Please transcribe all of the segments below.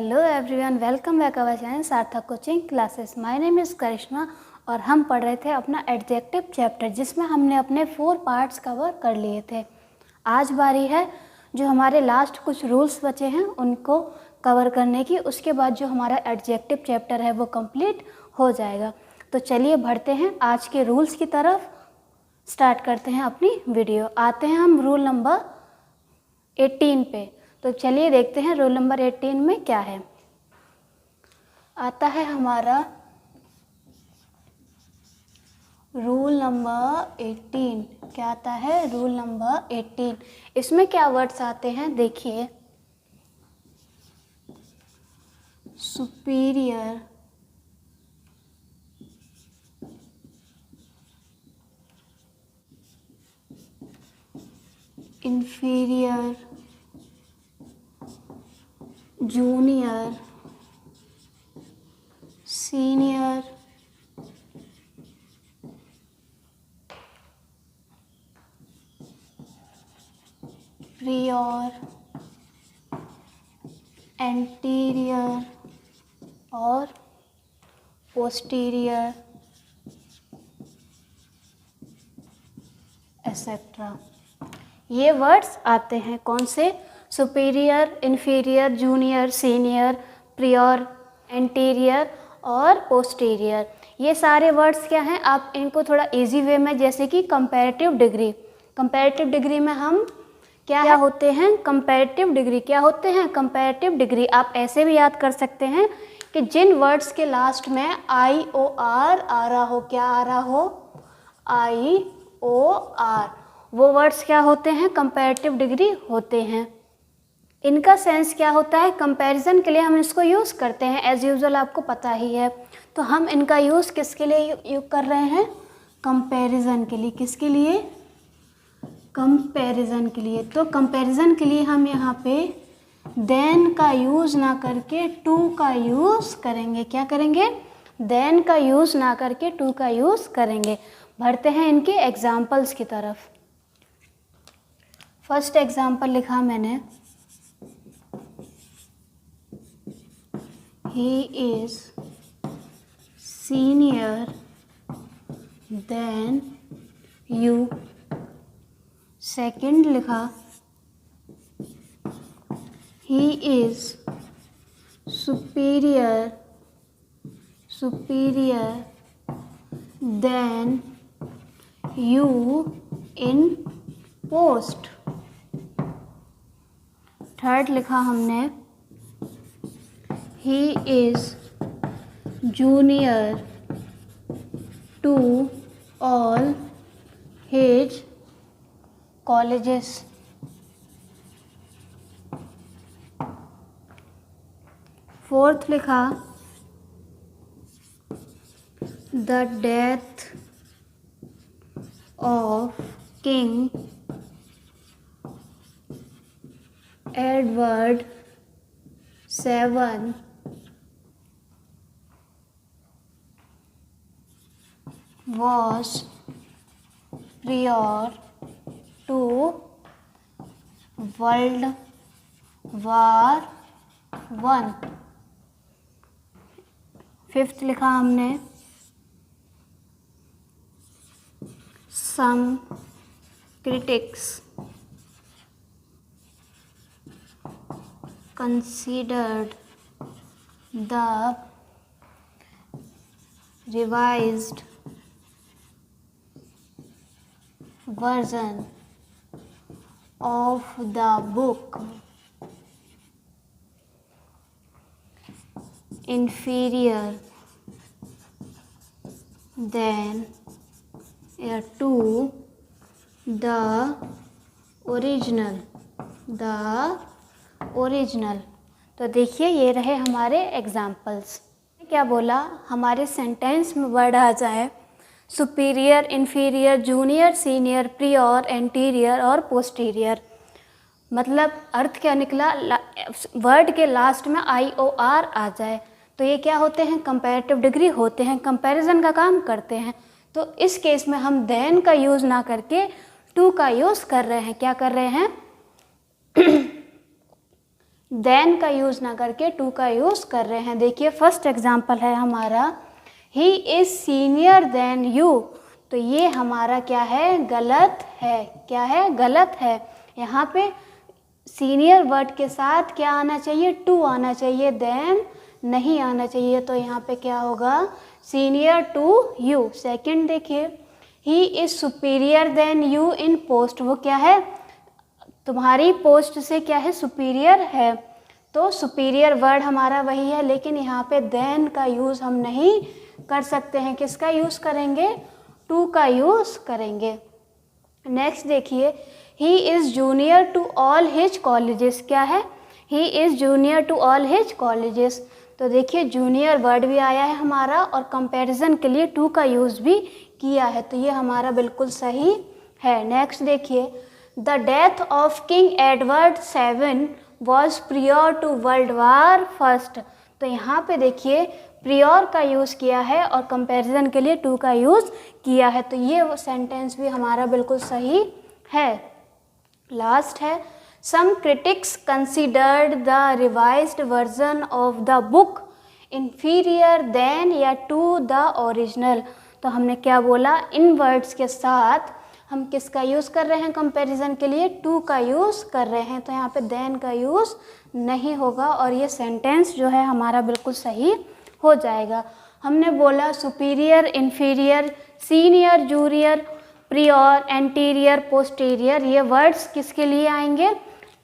Hello everyone, welcome back our channel Sarthak coaching classes. My name is Karishma और हम पढ़ रहे थे अपना एडजेक्टिव चैप्टर, जिसमें हमने अपने 4 पार्ट्स कवर कर लिए थे। आज बारी है जो हमारे लास्ट कुछ रूल्स बचे हैं उनको कवर करने की। उसके बाद जो हमारा एडजेक्टिव चैप्टर है वो कंप्लीट हो जाएगा। तो चलिए बढ़ते हैं आज के रूल्स की तरफ, स्टार्ट करते हैं अपनी वीडियो। आते हैं हम रूल नंबर 18 पे। तो चलिए देखते हैं रूल नंबर 18 में क्या है। आता है हमारा रूल नंबर 18। क्या आता है? Rule number 18। इसमें क्या वर्ड्स आते हैं देखिए। Superior, inferior, junior, senior, prior, anterior और पोस्टीरियर एक्सेट्रा। ये वर्ड्स आते हैं कौन से? Superior, inferior, junior, senior, prior, anterior और पोस्टीरियर। ये सारे वर्ड्स क्या हैं? आप इनको थोड़ा इजी वे में, जैसे कि कंपैरेटिव डिग्री। कंपैरेटिव डिग्री में हम क्या होते हैं? कंपैरेटिव डिग्री क्या होते हैं? कंपैरेटिव डिग्री आप ऐसे भी याद कर सकते हैं कि जिन वर्ड्स के लास्ट में IOR आ रहा हो, क्या आ रहा हो? IOR, वो वर्ड्स क्या होते हैं? कंपैरेटिव डिग्री होते हैं। इनका सेंस क्या होता है? कंपैरिजन के लिए हम इसको यूज़ करते हैं, एज यूजुअल आपको पता ही है। तो हम इनका यूज़ किसके लिए यूज़ कर रहे हैं? कंपैरिजन के लिए। किसके लिए? कंपैरिजन के लिए। तो कंपैरिजन के लिए हम यहाँ पे देन का यूज़ ना करके टू का यूज़ करेंगे। क्या करेंगे? देन का यूज़ ना करके टू का यूज़ करेंगे। बढ़ते हैं इनके एग्जाम्पल्स की तरफ। फर्स्ट एग्जाम्पल लिखा मैंने, he is senior than you. Second लिखा, he is superior than you in post. Third लिखा हमने, he is junior to all his colleges। Fourth लिखा, the death of King Edward VII was prior to World War I। Fifth लिखा हमने, some critics considered the revised version of the book inferior than to the original. तो देखिए ये रहे हमारे examples. क्या बोला? हमारे सेंटेंस में वर्ड आ जाए superior, inferior, junior, senior, prior, anterior और पोस्टीरियर। मतलब अर्थ क्या निकला? वर्ड के लास्ट में IOR आ जाए तो ये क्या होते हैं? कंपैरेटिव डिग्री होते हैं, कंपैरिजन का काम करते हैं। तो इस केस में हम देन का यूज़ ना करके टू का यूज़ कर रहे हैं। क्या कर रहे हैं? देन का यूज़ ना करके टू का यूज़ कर रहे हैं। देखिए फर्स्ट एग्जांपल है हमारा, he is senior than you. तो ये हमारा क्या है, गलत है। क्या है, गलत है। यहाँ पे सीनियर वर्ड के साथ क्या आना चाहिए, टू आना चाहिए, देन नहीं आना चाहिए। तो यहाँ पे क्या होगा, सीनियर टू यू। सेकंड देखिए, he is superior than you in post. वो क्या है, तुम्हारी पोस्ट से क्या है, सुपीरियर है। तो सुपीरियर वर्ड हमारा वही है, लेकिन यहाँ पे देन का यूज़ हम नहीं कर सकते हैं। किसका यूज़ करेंगे, टू का यूज़ करेंगे। नेक्स्ट देखिए, he is junior to all his colleges. क्या है, he is junior to all his colleges. तो देखिए जूनियर वर्ड भी आया है हमारा और कंपैरिजन के लिए टू का यूज़ भी किया है। तो ये हमारा बिल्कुल सही है। नेक्स्ट देखिए, the death of king Edward seven was prior to world war first. तो यहाँ पे देखिए प्रियर का यूज़ किया है और कंपैरिजन के लिए टू का यूज़ किया है। तो ये सेंटेंस भी हमारा बिल्कुल सही है। लास्ट है, some critics considered the revised version of the book inferior than या टू द ओरिजिनल। तो हमने क्या बोला, इन वर्ड्स के साथ हम किसका यूज़ कर रहे हैं कंपैरिजन के लिए, टू का यूज़ कर रहे हैं। तो यहाँ पे देन का यूज़ नहीं होगा और ये सेंटेंस जो है हमारा बिल्कुल सही हो जाएगा। हमने बोला superior, inferior, senior, junior, prior, anterior, posterior, ये वर्ड्स किसके लिए आएंगे,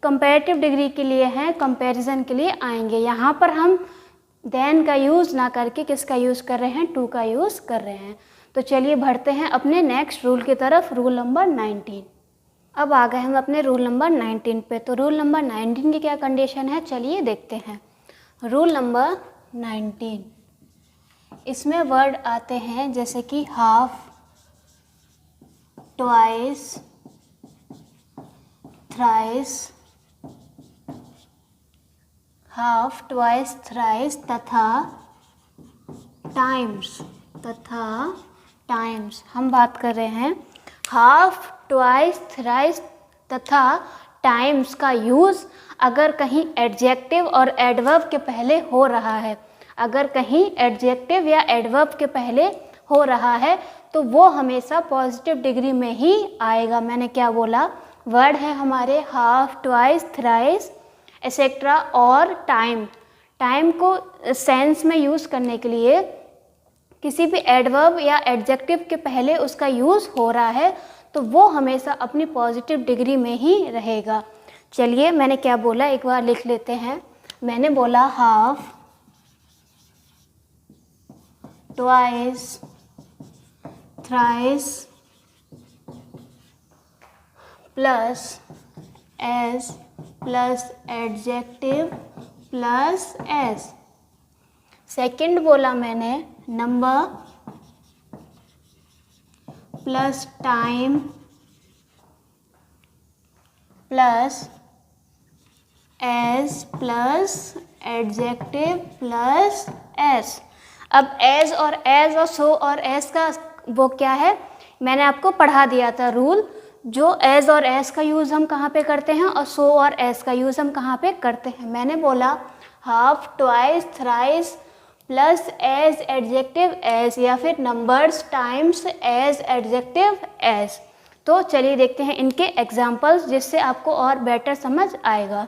कंपैरेटिव डिग्री के लिए हैं, कंपैरिजन के लिए आएंगे। यहाँ पर हम देन का यूज़ ना करके किसका यूज़ कर रहे हैं, टू का यूज़ कर रहे हैं। तो चलिए बढ़ते हैं अपने नेक्स्ट रूल की तरफ, रूल नंबर 19। अब आ गए हम अपने रूल नंबर 19 पे। तो रूल नंबर 19 की क्या कंडीशन है, चलिए देखते हैं। रूल नंबर 19, इसमें वर्ड आते हैं जैसे कि half, twice, thrice, half, twice, thrice तथा टाइम्स, हम बात कर रहे हैं हाफ, ट्वाइस, थ्राइस तथा टाइम्स का यूज़ अगर कहीं एडजेक्टिव और एडवर्ब के पहले हो रहा है। अगर कहीं एडजेक्टिव या एडवर्ब के पहले हो रहा है तो वो हमेशा पॉजिटिव डिग्री में ही आएगा। मैंने क्या बोला, वर्ड है हमारे हाफ, ट्वाइस, थ्राइस एक्सेट्रा और टाइम। टाइम को सेंस में यूज़ करने के लिए किसी भी एडवर्ब या एडजेक्टिव के पहले उसका यूज़ हो रहा है तो वो हमेशा अपनी पॉजिटिव डिग्री में ही रहेगा। चलिए मैंने क्या बोला एक बार लिख लेते हैं। मैंने बोला half, twice, thrice plus S plus adjective plus S. Second बोला मैंने number plus time plus S plus adjective plus S. अब एज और सो और एस का वो क्या है, मैंने आपको पढ़ा दिया था रूल। जो एज और एस का यूज़ हम कहाँ पे करते हैं और सो और एस का यूज़ हम कहाँ पे करते हैं। मैंने बोला half, twice, thrice plus as adjective as या फिर numbers times as adjective as. तो चलिए देखते हैं इनके एग्जाम्पल्स जिससे आपको और बेटर समझ आएगा।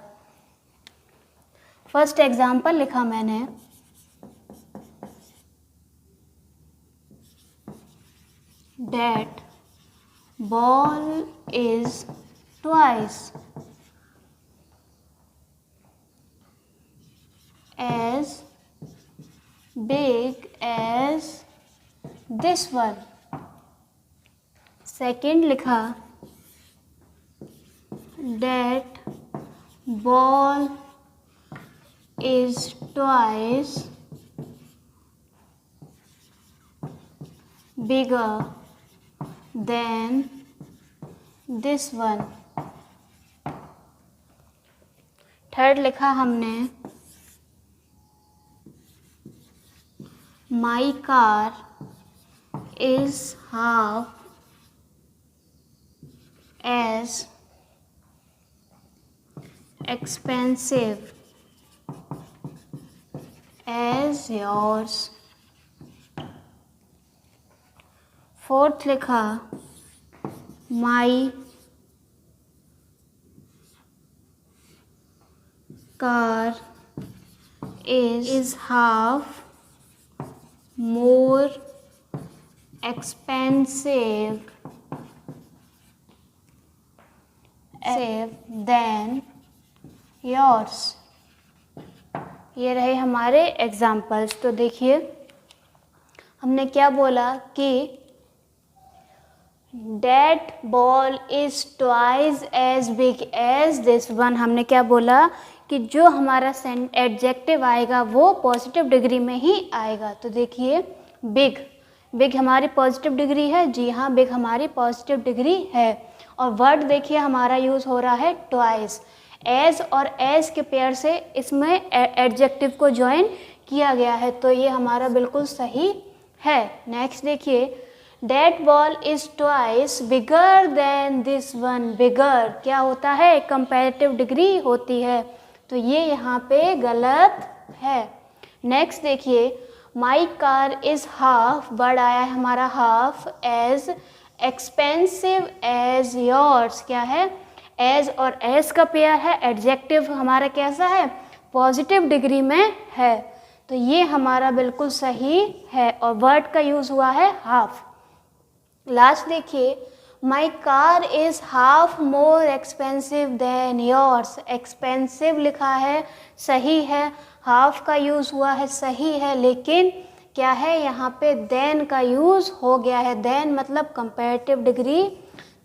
फर्स्ट एग्जाम्पल लिखा मैंने, that ball is twice as big as this one। Second लिखा that ball is twice bigger than this one। Third लिखा हमने my car is half as expensive as yours। Fourth लिखा my car is half more expensive than yours। ये रहे हमारे examples. तो देखिए हमने क्या बोला कि That ball is twice as big as this one। हमने क्या बोला कि जो हमारा एडजेक्टिव आएगा वो पॉजिटिव डिग्री में ही आएगा। तो देखिए बिग, बिग हमारी पॉजिटिव डिग्री है। जी हाँ, बिग हमारी पॉजिटिव डिग्री है। और वर्ड देखिए हमारा यूज़ हो रहा है ट्वाइस। एज और एज के पेयर से इसमें एडजेक्टिव को ज्वाइन किया गया है, तो ये हमारा बिल्कुल सही है। नेक्स्ट देखिए That ball is twice bigger than this one। बिगर क्या होता है? कंपैरेटिव डिग्री होती है, तो ये यहाँ पे गलत है। नेक्स्ट देखिए my car is half, word आया है हमारा half, as expensive as yours. क्या है? एज और एज का पेयर है। एडजेक्टिव हमारा कैसा है? पॉजिटिव डिग्री में है, तो ये हमारा बिल्कुल सही है। और वर्ड का यूज़ हुआ है हाफ। लास्ट देखिए my car is half more expensive than yours. Expensive लिखा है, सही है। हाफ का यूज़ हुआ है, सही है। लेकिन क्या है यहाँ पे देन का यूज़ हो गया है। देन मतलब कंपैरेटिव डिग्री,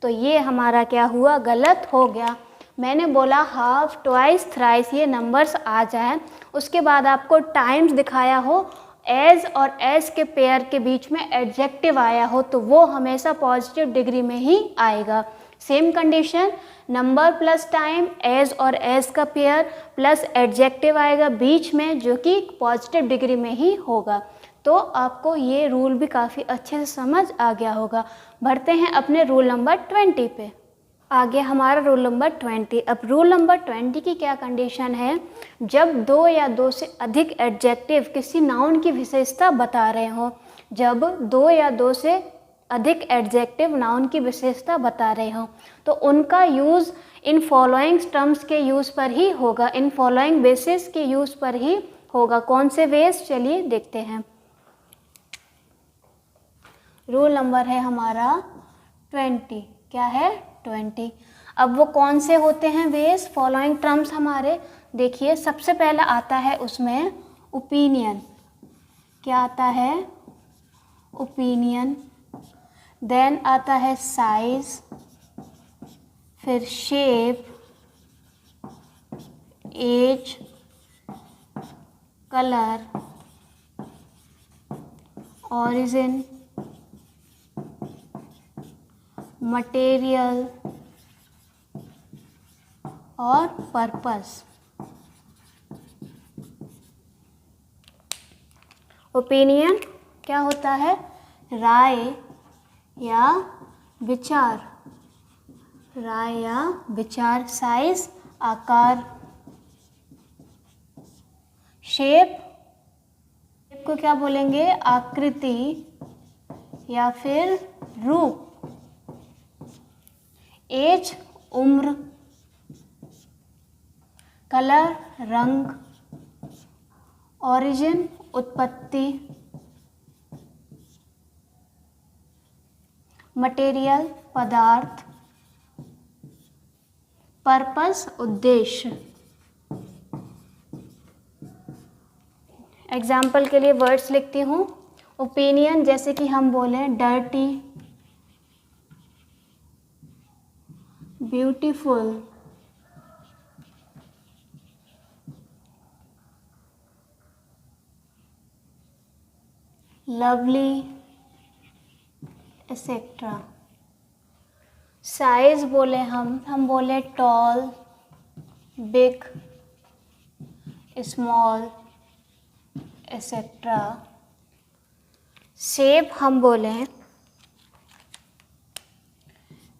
तो ये हमारा क्या हुआ? गलत हो गया। मैंने बोला हाफ, ट्वाइस, थ्राइस ये नंबर्स आ जाए, उसके बाद आपको टाइम्स दिखाया हो, एज और एज के पेयर के बीच में एडजेक्टिव आया हो, तो वो हमेशा पॉजिटिव डिग्री में ही आएगा। Same condition, number plus time, as और एज का पेयर प्लस एडजेक्टिव आएगा बीच में, जो कि पॉजिटिव डिग्री में ही होगा। तो आपको ये रूल भी काफ़ी अच्छे से समझ आ गया होगा। बढ़ते हैं अपने रूल नंबर 20 पे। आगे हमारा रूल नंबर 20। अब रूल नंबर 20 की क्या कंडीशन है? जब दो या दो से अधिक एडजेक्टिव किसी नाउन की विशेषता बता रहे हो, जब दो या दो से अधिक एडजेक्टिव नाउन की विशेषता बता रहे हो, तो उनका यूज़ इन फॉलोइंग टर्म्स के यूज़ पर ही होगा, इन फॉलोइंग बेसिस के यूज़ पर ही होगा। कौन से वेज? चलिए देखते हैं। रूल नंबर है हमारा 20। क्या है? 20। अब वो कौन से होते हैं वेज? फॉलोइंग टर्म्स हमारे देखिए, सबसे पहला आता है उसमें ओपिनियन। क्या आता है? ओपिनियन। देन आता है साइज, फिर shape, age, colour, origin, material और पर्पस। ओपिनियन क्या होता है? राय या विचार, राय या विचार। साइज आकार। शेप को क्या बोलेंगे? आकृति या फिर रूप। एज उम्र। कलर रंग। ऑरिजिन उत्पत्ति। मटेरियल पदार्थ। पर्पस उद्देश्य। एग्जाम्पल के लिए वर्ड्स लिखती हूँ। ओपिनियन जैसे कि हम बोले dirty, beautiful, lovely, etcetera. Size बोले हम बोले tall, big, small, etcetera. Shape हम बोले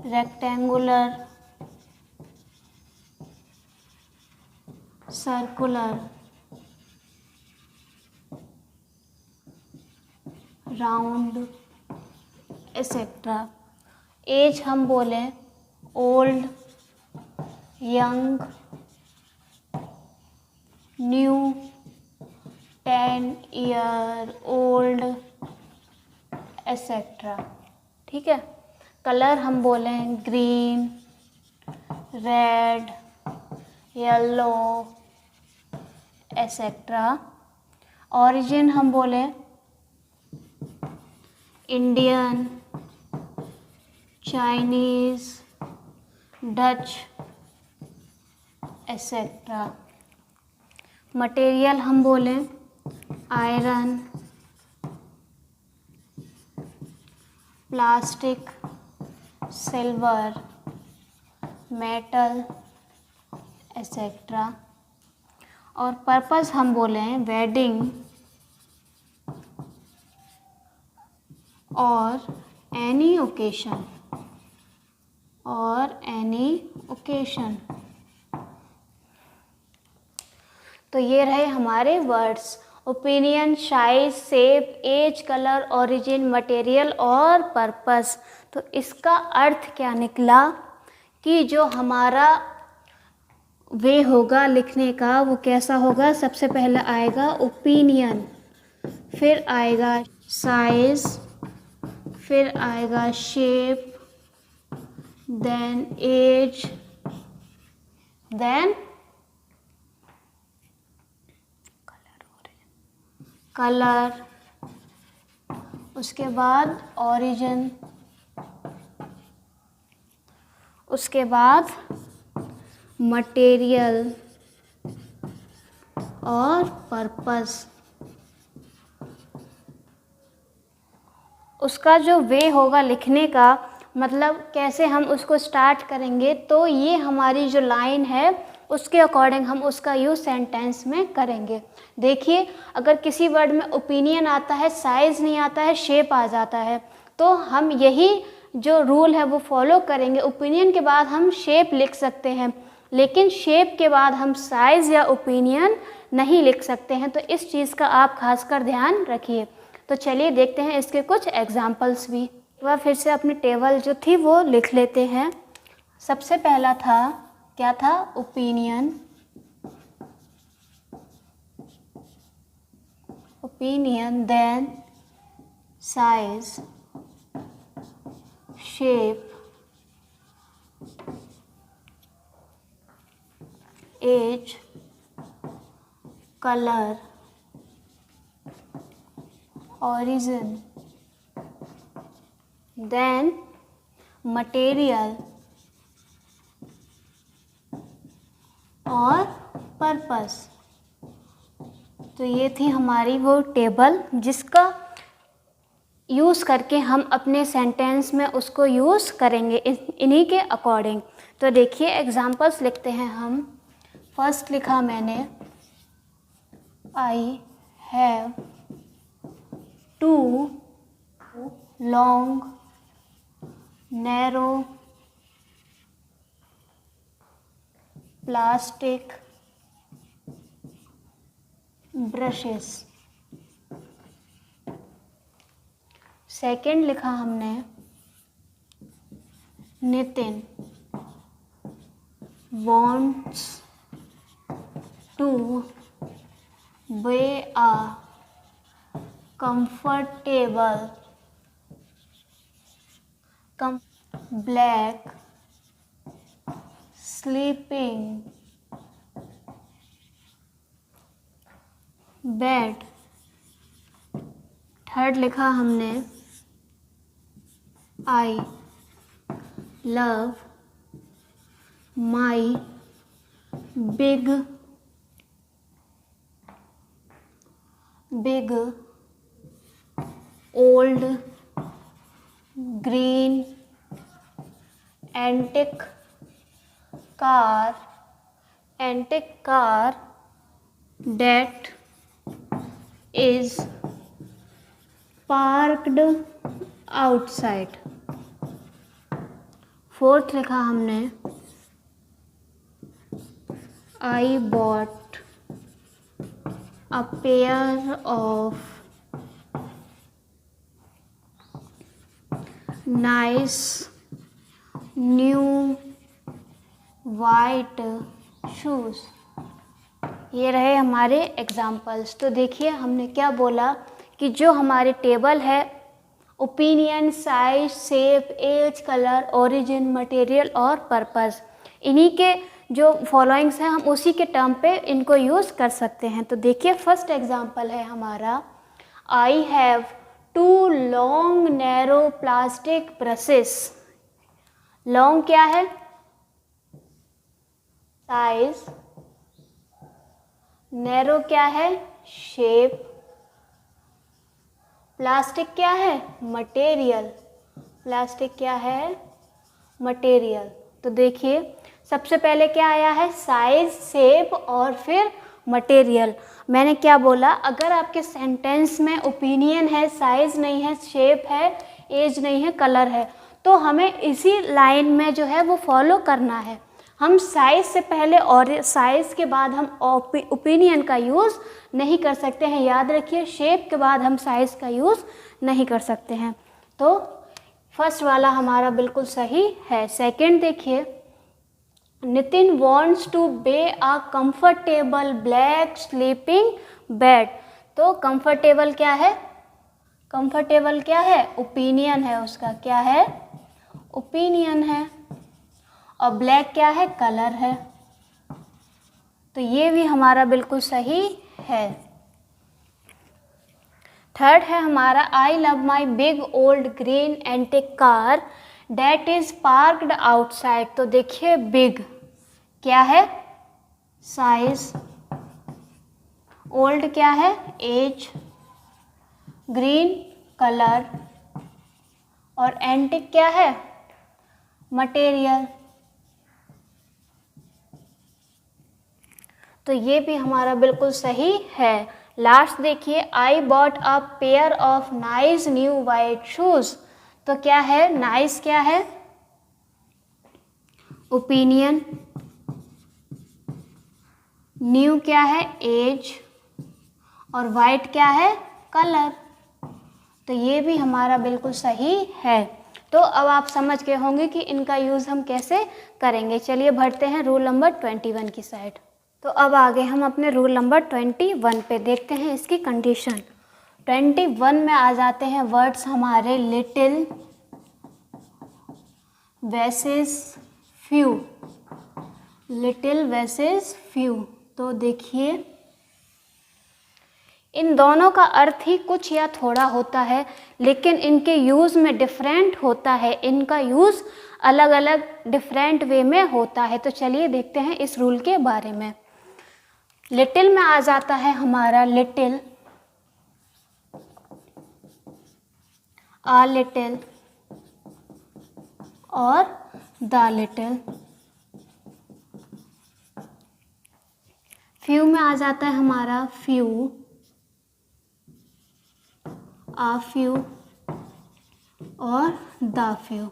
rectangular, circular, round, etcetera. Age हम बोलें old, young, new, 10 year old, etcetera. ठीक है। कलर हम बोलें green, red, yellow, etcetera. Origin हम बोलें Indian, Chinese, Dutch, etcetera. Material हम बोलें iron, plastic, silver, metal, etcetera. और पर्पस हम बोलें वेडिंग और एनी ओकेशन, तो ये रहे हमारे words opinion, size, shape, age, colour, origin, material और पर्पस। तो इसका अर्थ क्या निकला कि जो हमारा वे होगा लिखने का वो कैसा होगा। सबसे पहले आएगा ओपिनियन, फिर आएगा साइज, फिर आएगा shape, then age, then colour, उसके बाद ओरिजिन, उसके बाद मटेरियल और पर्पस। उसका जो वे होगा लिखने का मतलब कैसे हम उसको स्टार्ट करेंगे, तो ये हमारी जो लाइन है उसके अकॉर्डिंग हम उसका यूज़ सेंटेंस में करेंगे। देखिए, अगर किसी वर्ड में ओपिनियन आता है, साइज़ नहीं आता है, शेप आ जाता है, तो हम यही जो रूल है वो फॉलो करेंगे। ओपिनियन के बाद हम शेप लिख सकते हैं, लेकिन शेप के बाद हम साइज़ या ओपिनियन नहीं लिख सकते हैं। तो इस चीज़ का आप खासकर ध्यान रखिए। तो चलिए देखते हैं इसके कुछ एग्जाम्पल्स भी। वह फिर से अपनी टेबल जो थी वो लिख लेते हैं। सबसे पहला था, क्या था, opinion, then size, shape, age, colour, origin, then material और पर्पस। तो ये थी हमारी वो टेबल जिसका यूज़ करके हम अपने सेंटेंस में उसको यूज़ करेंगे इन्हीं के अकॉर्डिंग। तो देखिए एग्जांपल्स लिखते हैं हम। फर्स्ट लिखा मैंने, I have 2 long narrow plastic brushes। Second लिखा हमने, Nitin wants to wear a comfortable black sleeping bed। Third लिखा हमने, आई love my big old green antique car that is parked outside। Fourth लिखा हमने, I bought a pair of nice new white shoes. ये रहे हमारे examples. तो देखिए हमने क्या बोला कि जो हमारे टेबल है opinion, size, shape, age, colour, origin, material और पर्पस, इन्हीं के जो फॉलोइंग्स हैं हम उसी के टर्म पे इनको यूज़ कर सकते हैं। तो देखिए फर्स्ट एग्जाम्पल है हमारा, I have 2 long narrow plastic brushes. Long क्या है? साइज। नैरो क्या है? शेप। प्लास्टिक क्या है? मटेरियल। प्लास्टिक क्या है? मटेरियल। तो देखिए सबसे पहले क्या आया है? साइज, शेप और फिर मटेरियल। मैंने क्या बोला, अगर आपके सेंटेंस में ओपिनियन है, साइज नहीं है, शेप है, एज नहीं है, कलर है, तो हमें इसी लाइन में जो है वो फॉलो करना है। हम साइज से पहले और साइज के बाद हम ओपिनियन का यूज़ नहीं कर सकते हैं। याद रखिए, शेप के बाद हम साइज का यूज़ नहीं कर सकते हैं। तो फर्स्ट वाला हमारा बिल्कुल सही है। सेकंड देखिए, Nitin wants to be a comfortable black sleeping bed. तो कंफर्टेबल क्या है? कंफर्टेबल क्या है? ओपिनियन है उसका। क्या है? ओपिनियन है। और ब्लैक क्या है? कलर है। तो ये भी हमारा बिल्कुल सही है। थर्ड है हमारा, I love my big old green antique car that is parked outside. तो देखिए बिग क्या है? साइज। ओल्ड क्या है? एज। Green colour. और एंटिक क्या है? मटेरियल। तो ये भी हमारा बिल्कुल सही है। लास्ट देखिए, I bought a pair of nice new white shoes. तो क्या है? नाइस क्या है? ओपिनियन। न्यू क्या है? एज। और वाइट क्या है? कलर। तो ये भी हमारा बिल्कुल सही है। तो अब आप समझ गए होंगे कि इनका यूज़ हम कैसे करेंगे। चलिए बढ़ते हैं रूल नंबर 21 की साइड। तो अब आगे हम अपने रूल नंबर 21 पे देखते हैं इसकी कंडीशन। 21 में आ जाते हैं वर्ड्स हमारे little versus few. Little versus few. तो देखिए इन दोनों का अर्थ ही कुछ या थोड़ा होता है, लेकिन इनके यूज़ में डिफरेंट होता है। इनका यूज़ अलग अलग डिफरेंट वे में होता है। तो चलिए देखते हैं इस रूल के बारे में। लिटिल में आ जाता है हमारा लिटिल, आ लिटिल और द लिटिल। फ्यू में आ जाता है हमारा फ्यू, आ फ्यू और द फ्यू।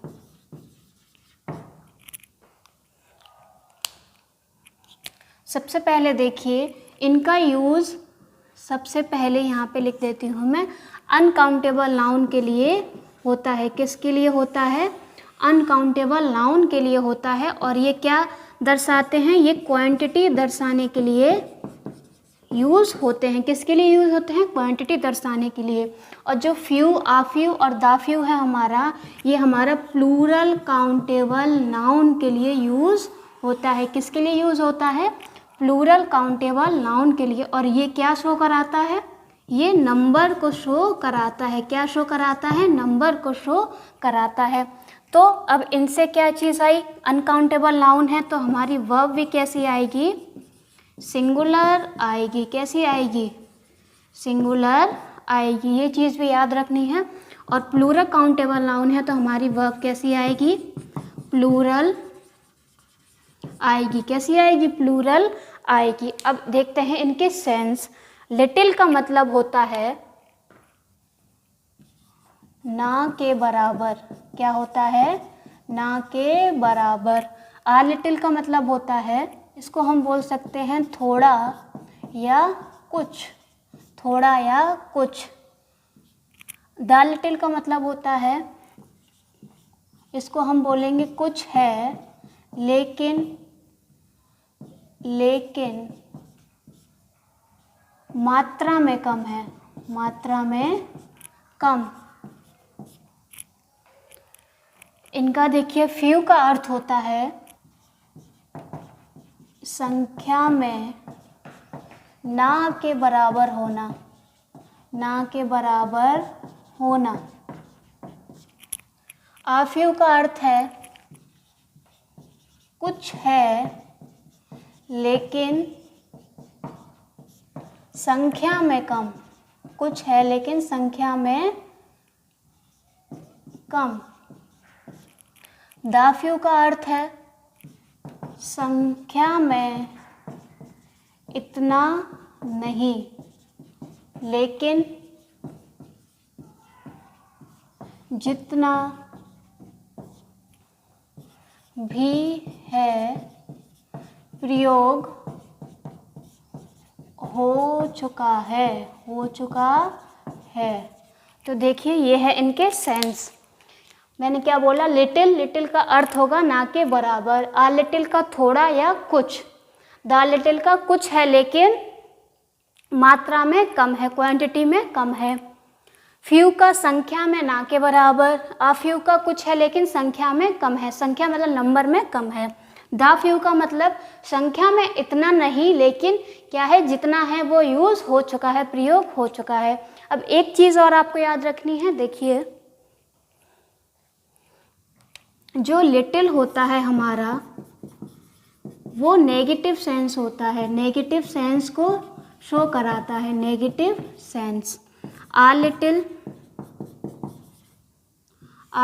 सबसे पहले देखिए इनका यूज़, सबसे पहले यहाँ पे लिख देती हूँ मैं, अनकाउंटेबल नाउन के लिए होता है। किसके लिए होता है? अनकाउंटेबल नाउन के लिए होता है। और ये क्या दर्शाते हैं? ये क्वांटिटी दर्शाने के लिए यूज़ होते हैं। किसके लिए यूज़ होते हैं? क्वांटिटी दर्शाने के लिए। और जो फ्यू, आ फ्यू और द फ्यू है हमारा, ये हमारा प्लूरल काउंटेबल नाउन के लिए यूज़ होता है। किसके लिए यूज़ होता है? प्लूरल काउंटेबल नाउन के लिए। और ये क्या शो कराता है? ये नंबर को शो कराता है। क्या शो कराता है? नंबर को शो कराता है। तो अब इनसे क्या चीज़ आई? अनकाउंटेबल नाउन है तो हमारी वर्ब भी कैसी आएगी? सिंगुलर आएगी। कैसी आएगी? सिंगुलर आएगी। ये चीज़ भी याद रखनी है। और प्लूरल काउंटेबल नाउन है तो हमारी वर्ब कैसी आएगी? प्लूरल आएगी। कैसी आएगी? प्लूरल आएगी। अब देखते हैं इनके सेंस। लिटिल का मतलब होता है ना के बराबर। क्या होता है? ना के बराबर। आ लिटिल का मतलब होता है, इसको हम बोल सकते हैं थोड़ा या कुछ। थोड़ा या कुछ। द लिटिल का मतलब होता है इसको हम बोलेंगे कुछ है लेकिन मात्रा में कम है, मात्रा में कम। इनका देखिए फ्यू का अर्थ होता है संख्या में ना के बराबर होना, ना के बराबर होना। आफ्यू का अर्थ है कुछ है लेकिन संख्या में कम, कुछ है लेकिन संख्या में कम। दाफ्यू का अर्थ है संख्या में इतना नहीं लेकिन जितना भी है प्रयोग हो चुका है। तो देखिए ये है इनके सेंस। मैंने क्या बोला, लिटिल का अर्थ होगा ना के बराबर, आ लिटिल का थोड़ा या कुछ, द लिटिल का कुछ है लेकिन मात्रा में कम है, क्वांटिटी में कम है। फ्यू का संख्या में ना के बराबर, आ फ्यू का कुछ है लेकिन संख्या में कम है, संख्या मतलब नंबर में कम है। द फ्यू का मतलब संख्या में इतना नहीं लेकिन क्या है, जितना है वो यूज़ हो चुका है, प्रयोग हो चुका है। अब एक चीज़ और आपको याद रखनी है, देखिए जो लिटिल होता है हमारा वो नेगेटिव सेंस होता है, नेगेटिव सेंस को शो कराता है, नेगेटिव सेंस। आ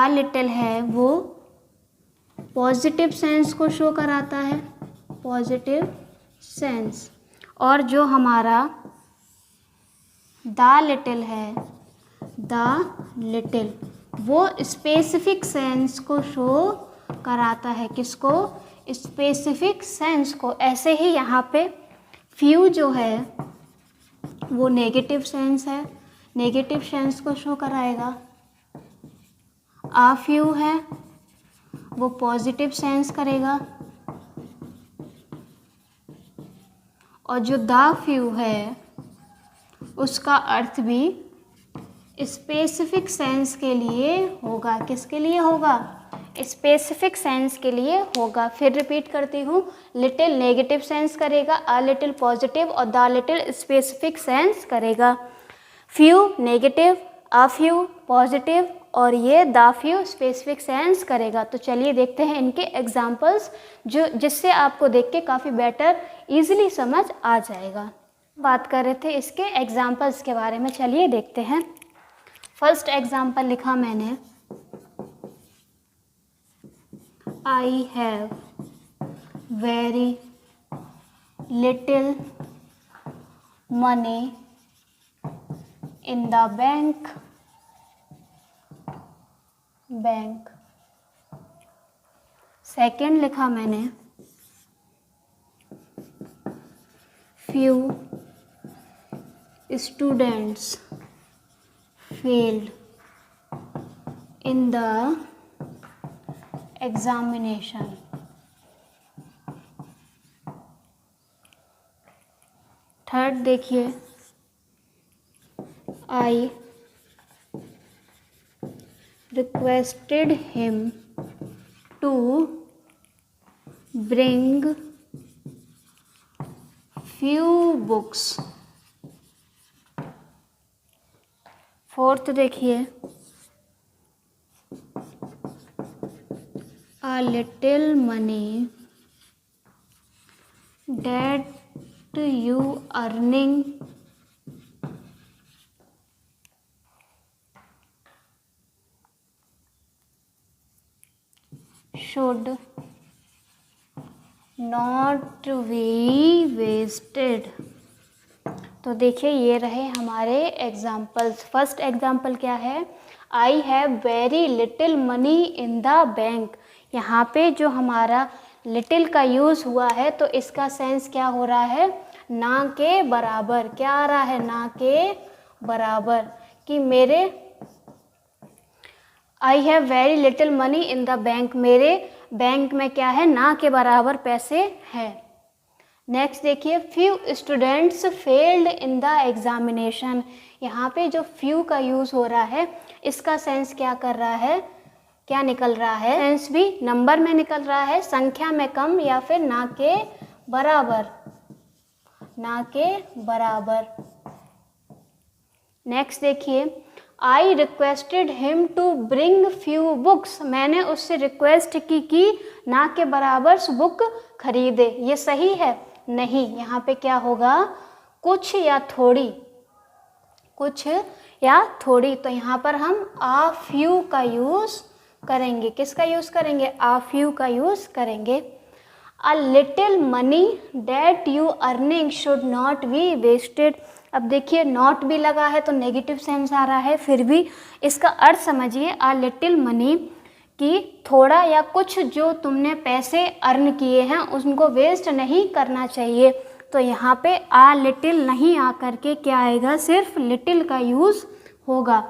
लिटिल है वो पॉजिटिव सेंस को शो कराता है, पॉजिटिव सेंस। और जो हमारा द लिटिल है, द लिटिल वो स्पेसिफिक सेंस को शो कराता है, किसको, स्पेसिफिक सेंस को। ऐसे ही यहाँ पे फ्यू जो है वो नेगेटिव सेंस है, नेगेटिव सेंस को शो कराएगा। आ फ्यू है वो पॉजिटिव सेंस करेगा, और जो द फ्यू है उसका अर्थ भी स्पेसिफिक सेंस के लिए होगा। किसके लिए होगा, स्पेसिफिक सेंस के लिए होगा। फिर रिपीट करती हूँ, लिटिल नेगेटिव सेंस करेगा, आ लिटिल पॉजिटिव, और द लिटिल स्पेसिफिक सेंस करेगा। फ्यू नेगेटिव, आ फ्यू पॉजिटिव, और ये द फ्यू स्पेसिफिक सेंस करेगा। तो चलिए देखते हैं इनके एग्जाम्पल्स, जिससे आपको देख के काफ़ी बेटर ईजिली समझ आ जाएगा। बात कर रहे थे इसके एग्जाम्पल्स के बारे में, चलिए देखते हैं। फर्स्ट एग्जाम्पल लिखा मैंने, I have very little money in the bank. Second लिखा मैंने, few students failed in the examination. Third देखिए, I requested him to bring few books. Fourth देखिए, a little money that you earning should not be wasted. तो देखिए ये रहे हमारे examples. First example क्या है, I have very little money in the bank. यहाँ पे जो हमारा लिटिल का यूज़ हुआ है तो इसका सेंस क्या हो रहा है, ना के बराबर। क्या आ रहा है, ना के बराबर, कि मेरे I have very little money in the bank, मेरे बैंक में क्या है, ना के बराबर पैसे हैं। नेक्स्ट देखिए, few students failed in the examination. यहाँ पे जो फ्यू का यूज़ हो रहा है, इसका सेंस क्या कर रहा है, क्या निकल रहा है, सेंस भी नंबर में निकल रहा है, संख्या में कम या फिर ना के बराबर, ना के बराबर। नेक्स्ट देखिए, I requested him to bring few books, मैंने उससे रिक्वेस्ट की ना के बराबर बुक खरीदे। ये सही है? नहीं, यहाँ पे क्या होगा, कुछ या थोड़ी, कुछ या थोड़ी। तो यहाँ पर हम आ फ्यू का यूज़ करेंगे। किसका यूज़ करेंगे? आ फ्यू का यूज़ करेंगे। A little money that you earning should not be wasted. अब देखिए, नॉट भी लगा है तो नेगेटिव सेंस आ रहा है, फिर भी इसका अर्थ समझिए। अ लिटिल मनी कि थोड़ा या कुछ जो तुमने पैसे अर्न किए हैं उनको वेस्ट नहीं करना चाहिए। तो यहाँ पे आ लिटिल नहीं आ करके क्या आएगा, सिर्फ लिटिल का यूज़ होगा,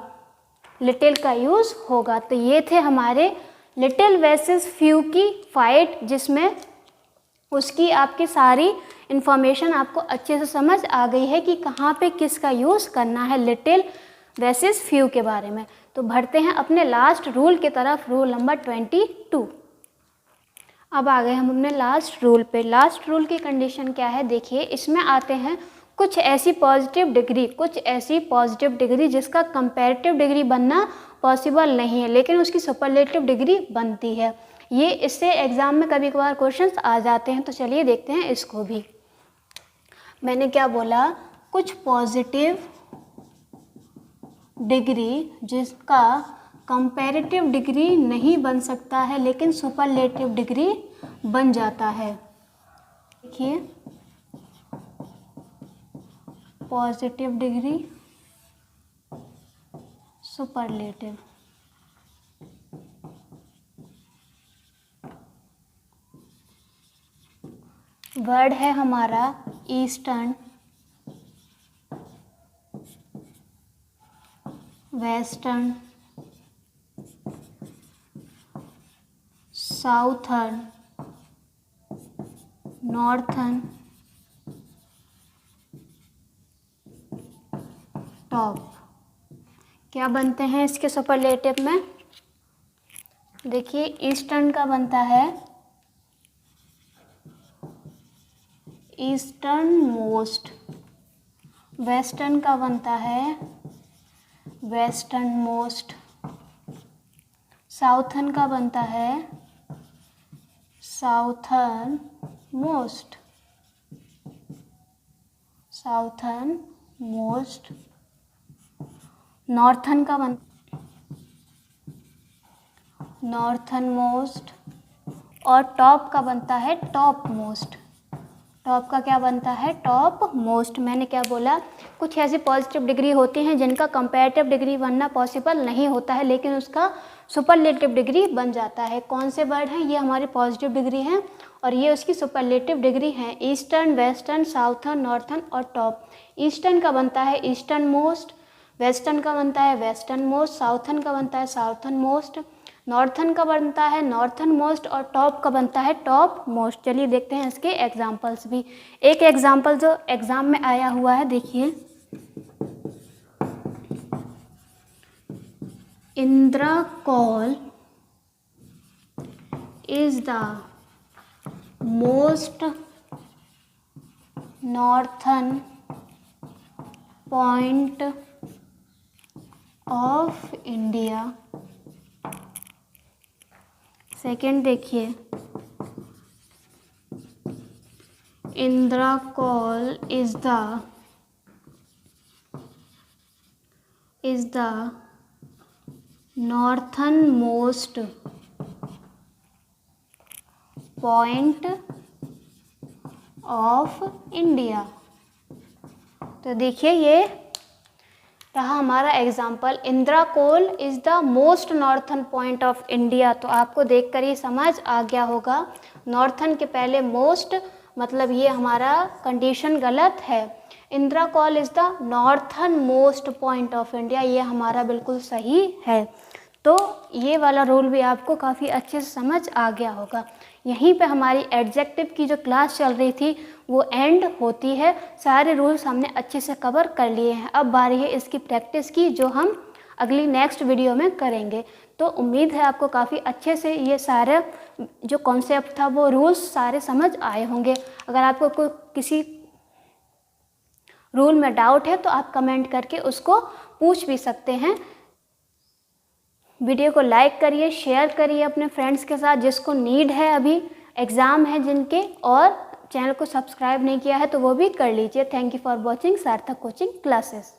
लिटिल का यूज़ होगा। तो ये थे हमारे लिटिल वर्सेस फ्यू की फाइट, जिसमें उसकी आपकी सारी इन्फॉर्मेशन आपको अच्छे से समझ आ गई है कि कहाँ पे किसका यूज़ करना है लिटिल वर्सेस फ्यू के बारे में। तो बढ़ते हैं अपने लास्ट रूल की तरफ, रूल नंबर 22। अब आ गए हम अपने लास्ट रूल पे। लास्ट रूल की कंडीशन क्या है, देखिए इसमें आते हैं कुछ ऐसी पॉजिटिव डिग्री, कुछ ऐसी पॉजिटिव डिग्री जिसका कंपैरेटिव डिग्री बनना पॉसिबल नहीं है लेकिन उसकी सुपरलेटिव डिग्री बनती है। ये इससे एग्ज़ाम में कभी कभार क्वेश्चंस आ जाते हैं, तो चलिए देखते हैं इसको भी। मैंने क्या बोला, कुछ पॉजिटिव डिग्री जिसका कंपैरेटिव डिग्री नहीं बन सकता है लेकिन सुपरलेटिव डिग्री बन जाता है। देखिए, पॉजिटिव डिग्री, सुपरलेटिव। वर्ड है हमारा eastern, western, southern, northern, top. क्या बनते हैं इसके सुपरलेटिव में? देखिए, ईस्टर्न का बनता है ईस्टर्न मोस्ट, वेस्टर्न का बनता है वेस्टर्न मोस्ट, साउथर्न का बनता है southern most, southern most. Northern का बन नॉर्थर्न मोस्ट, और टॉप का बनता है टॉप मोस्ट। टॉप का क्या बनता है? Top most. मैंने क्या बोला, कुछ ऐसी पॉजिटिव डिग्री होती हैं जिनका कंपैरेटिव डिग्री बनना पॉसिबल नहीं होता है लेकिन उसका सुपरलेटिव डिग्री बन जाता है। कौन से वर्ड हैं? ये हमारी पॉजिटिव डिग्री हैं और ये उसकी सुपरलेटिव डिग्री हैं, ईस्टर्न, वेस्टर्न, साउथर्न, नॉर्थर्न और टॉप। ईस्टर्न का बनता है ईस्टर्न मोस्ट, वेस्टर्न का बनता है वेस्टर्न मोस्ट, साउथर्न का बनता है साउथर्न मोस्ट, नॉर्थर्न का बनता है नॉर्थर्न मोस्ट और टॉप का बनता है टॉप मोस्ट। चलिए देखते हैं इसके एग्जाम्पल्स भी। एक एग्जाम्पल जो एग्जाम में आया हुआ है, देखिए, Indira col is the most northern point of India. Second देखिए, Indira col is the northern most point of India. तो देखिए, ये रहा हमारा example, Indira col is the most northern point of India. तो आपको देखकर ही समझ आ गया होगा, नॉर्थर्न के पहले मोस्ट, मतलब ये हमारा कंडीशन गलत है। Indira call is the northern most point of India, ये हमारा बिल्कुल सही है। तो ये वाला रूल भी आपको काफ़ी अच्छे से समझ आ गया होगा। यहीं पे हमारी एडजेक्टिव की जो क्लास चल रही थी वो एंड होती है। सारे रूल्स हमने अच्छे से कवर कर लिए हैं। अब बारी है इसकी प्रैक्टिस की, जो हम अगली नेक्स्ट वीडियो में करेंगे। तो उम्मीद है आपको काफ़ी अच्छे से ये सारे जो कॉन्सेप्ट था वो रूल्स सारे समझ आए होंगे। अगर आपको कोई किसी रूल में डाउट है तो आप कमेंट करके उसको पूछ भी सकते हैं। वीडियो को लाइक करिए, शेयर करिए अपने फ्रेंड्स के साथ जिसको नीड है, अभी एग्ज़ाम है जिनके, और चैनल को सब्सक्राइब नहीं किया है तो वो भी कर लीजिए। थैंक यू फॉर वॉचिंग सार्थक कोचिंग क्लासेस।